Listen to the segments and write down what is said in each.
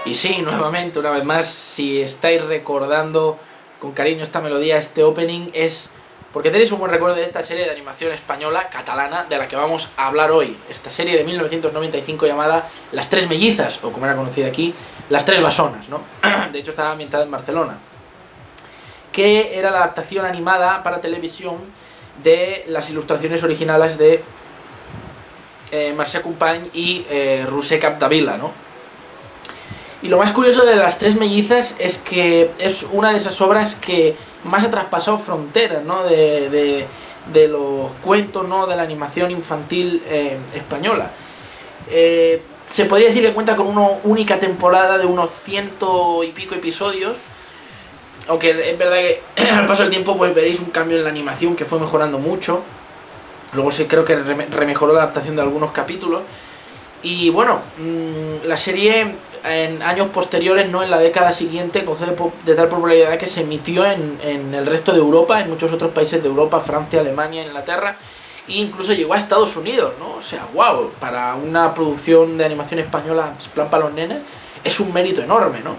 Y sí, nuevamente, una vez más, si estáis recordando con cariño esta melodía, este opening, es porque tenéis un buen recuerdo de esta serie de animación española, catalana, de la que vamos a hablar hoy. Esta serie de 1995 llamada Las Tres Mellizas, o como era conocida aquí, Las Tres Basonas, ¿no? De hecho estaba ambientada en Barcelona. Que era la adaptación animada para televisión de las ilustraciones originales de Mercè Company y Roser Capdevila, ¿no? Y lo más curioso de Las Tres Mellizas es que es una de esas obras que más ha traspasado fronteras, ¿no? de los cuentos, ¿no? De la animación infantil española. Se podría decir que cuenta con una única temporada de unos 100 y pico episodios, aunque es verdad que al paso del tiempo pues veréis un cambio en la animación que fue mejorando mucho. Luego sí creo que remejoró la adaptación de algunos capítulos. Y bueno, la serie en años posteriores, no en la década siguiente, gozó de tal popularidad que se emitió en el resto de Europa, en muchos otros países de Europa, Francia, Alemania, Inglaterra, e incluso llegó a Estados Unidos, ¿no? O sea, wow, para una producción de animación española, plan para los nenes, es un mérito enorme, ¿no?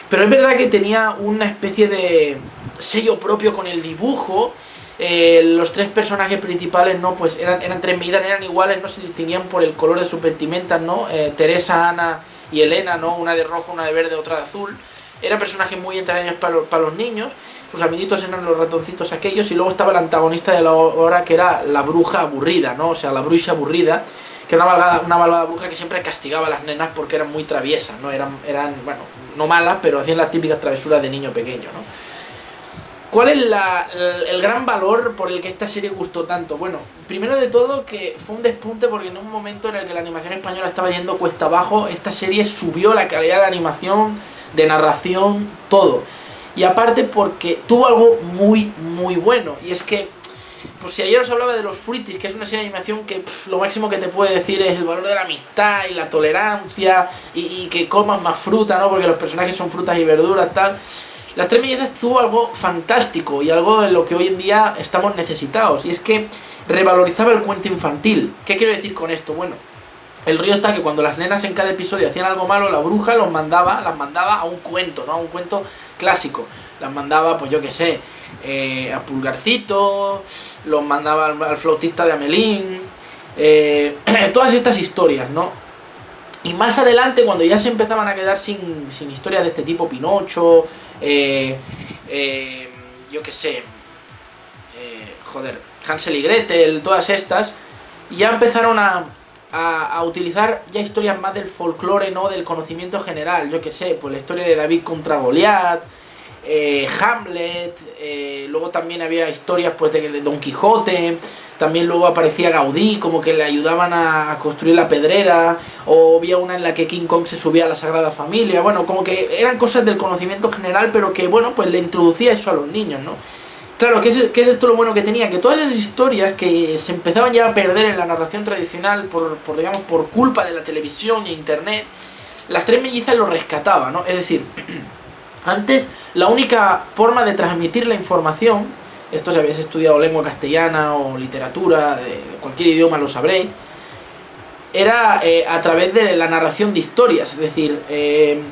Pero es verdad que tenía una especie de sello propio con el dibujo. Los tres personajes principales, ¿no? Pues eran tres mellizas, eran iguales, no se distinguían por el color de sus vestimentas, ¿no? Teresa, Ana y Elena, ¿no? Una de rojo, una de verde, otra de azul. Eran personajes muy entrañables para los niños. Sus amiguitos eran los ratoncitos aquellos. Y luego estaba el antagonista de la obra, que era la bruja aburrida, ¿no? O sea, la bruja aburrida, que era una malvada bruja que siempre castigaba a las nenas porque eran muy traviesas, ¿no? Eran bueno, no malas, pero hacían las típicas travesuras de niño pequeño, ¿no? ¿Cuál es el gran valor por el que esta serie gustó tanto? Bueno, primero de todo que fue un despunte porque en un momento en el que la animación española estaba yendo cuesta abajo, esta serie subió la calidad de animación, de narración, todo. Y aparte porque tuvo algo muy, muy bueno. Y es que, pues si ayer os hablaba de los Fruities, que es una serie de animación que lo máximo que te puede decir es el valor de la amistad y la tolerancia y que comas más fruta, ¿no? Porque los personajes son frutas y verduras, tal. Las Tres Mellizas tuvo algo fantástico y algo en lo que hoy en día estamos necesitados, y es que revalorizaba el cuento infantil. ¿Qué quiero decir con esto? Bueno, el río está que cuando las nenas en cada episodio hacían algo malo, la bruja las mandaba a un cuento, ¿no? A un cuento clásico. Las mandaba, pues yo qué sé, a Pulgarcito, los mandaba al flautista de Amelín, todas estas historias, ¿no? Y más adelante, cuando ya se empezaban a quedar sin historias de este tipo, Pinocho, yo qué sé, Hansel y Gretel, todas estas, ya empezaron a utilizar ya historias más del folclore, ¿no? Del conocimiento general, yo qué sé, pues la historia de David contra Goliat, Hamlet, luego también había historias pues de Don Quijote. También luego aparecía Gaudí, como que le ayudaban a construir la pedrera, o había una en la que King Kong se subía a la Sagrada Familia. Bueno, como que eran cosas del conocimiento general, pero que, bueno, pues le introducía eso a los niños, ¿no? Claro, ¿qué es esto lo bueno que tenía? Que todas esas historias que se empezaban ya a perder en la narración tradicional digamos, por culpa de la televisión e internet, Las Tres Mellizas lo rescataban, ¿no? Es decir, antes la única forma de transmitir la información, esto si habéis estudiado lengua castellana o literatura, de cualquier idioma lo sabréis, era a través de la narración de historias. Es decir,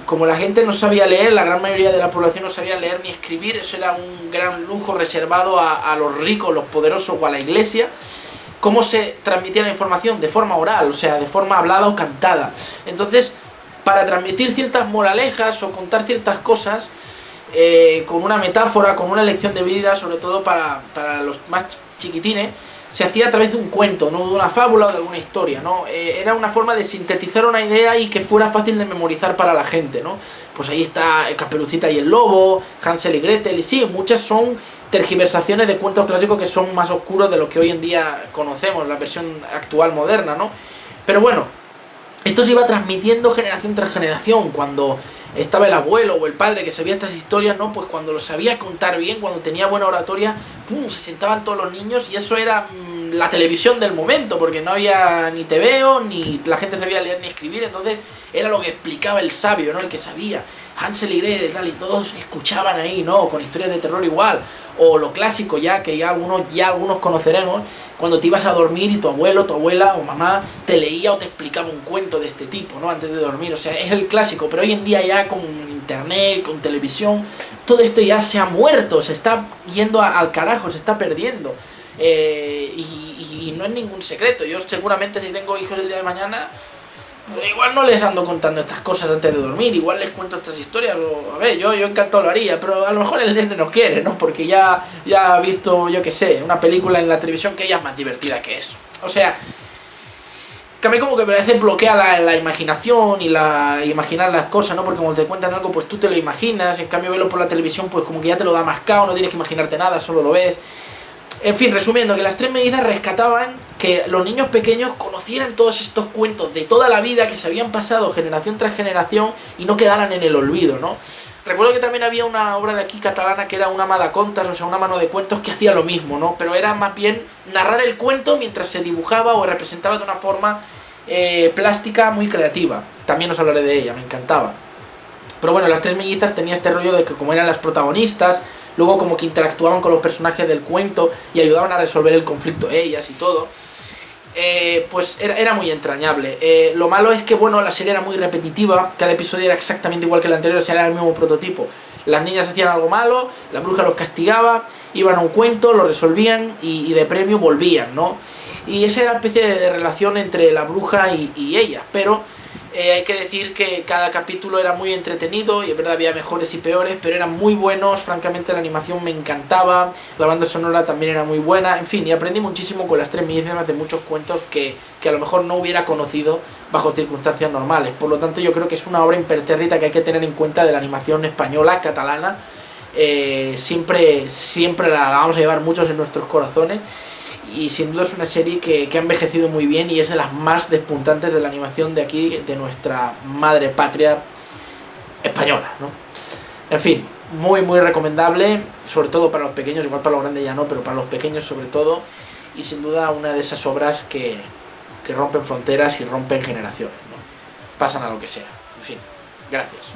como la gente no sabía leer, la gran mayoría de la población no sabía leer ni escribir, eso era un gran lujo reservado a los ricos, los poderosos o a la iglesia. ¿Cómo se transmitía la información? De forma oral, o sea, de forma hablada o cantada. Entonces, para transmitir ciertas moralejas o contar ciertas cosas, con una metáfora, con una lección de vida, sobre todo para los más chiquitines, se hacía a través de un cuento, no de una fábula o de alguna historia, ¿no? Era una forma de sintetizar una idea y que fuera fácil de memorizar para la gente, ¿no? Pues ahí está Caperucita y el Lobo, Hansel y Gretel, y sí, muchas son tergiversaciones de cuentos clásicos que son más oscuros de lo que hoy en día conocemos, la versión actual moderna, ¿no? Pero bueno, esto se iba transmitiendo generación tras generación. Cuando estaba el abuelo o el padre que sabía estas historias, ¿no? Pues cuando lo sabía contar bien, cuando tenía buena oratoria, ¡pum!, se sentaban todos los niños, y eso era la televisión del momento, porque no había ni TVO, ni la gente sabía leer ni escribir. Entonces era lo que explicaba el sabio, ¿no? El que sabía. Hansel y Gretel y tal, y todos escuchaban ahí, ¿no? Con historias de terror igual. O lo clásico ya, que ya algunos conoceremos, cuando te ibas a dormir y tu abuelo, tu abuela o mamá te leía o te explicaba un cuento de este tipo, ¿no? Antes de dormir, o sea, es el clásico. Pero hoy en día ya con internet, con televisión, todo esto ya se ha muerto, se está yendo al carajo, se está perdiendo. Y no es ningún secreto. Yo seguramente si tengo hijos el día de mañana, pues igual no les ando contando estas cosas antes de dormir, igual les cuento estas historias, o a ver, yo encantado lo haría, pero a lo mejor el nene no quiere, ¿no? Porque ya ha visto, yo qué sé, una película en la televisión que ella es más divertida que eso. O sea, que a mí como que a veces bloquea la imaginación y imaginar las cosas, ¿no? Porque como te cuentan algo, pues tú te lo imaginas, en cambio verlo por la televisión, pues como que ya te lo da mascado, no tienes que imaginarte nada, solo lo ves. En fin, resumiendo, que las tres medidas rescataban que los niños pequeños conocieran todos estos cuentos de toda la vida que se habían pasado generación tras generación y no quedaran en el olvido, ¿no? Recuerdo que también había una obra de aquí catalana que era una mà de contes, o sea, una mano de cuentos que hacía lo mismo, ¿no? Pero era más bien narrar el cuento mientras se dibujaba o representaba de una forma plástica muy creativa. También os hablaré de ella, me encantaba. Pero bueno, las tres mellizas tenía este rollo de que como eran las protagonistas, luego como que interactuaban con los personajes del cuento y ayudaban a resolver el conflicto ellas y todo, pues era muy entrañable. Lo malo es que, bueno, la serie era muy repetitiva, cada episodio era exactamente igual que el anterior, o sea, era el mismo prototipo. Las niñas hacían algo malo, la bruja los castigaba, iban a un cuento, lo resolvían y de premio volvían, ¿no? Y esa era una especie de relación entre la bruja y ella, pero hay que decir que cada capítulo era muy entretenido y es verdad había mejores y peores, pero eran muy buenos, francamente la animación me encantaba, la banda sonora también era muy buena, en fin, y aprendí muchísimo con las tres mellizas de muchos cuentos que a lo mejor no hubiera conocido bajo circunstancias normales. Por lo tanto yo creo que es una obra impertérrita que hay que tener en cuenta de la animación española, catalana, siempre la vamos a llevar muchos en nuestros corazones. Y sin duda es una serie que ha envejecido muy bien y es de las más despuntantes de la animación de aquí, de nuestra madre patria española, ¿no? En fin, muy recomendable, sobre todo para los pequeños, igual para los grandes ya no, pero para los pequeños sobre todo, y sin duda una de esas obras que rompen fronteras y rompen generaciones, ¿no? Pasan a lo que sea. En fin, gracias.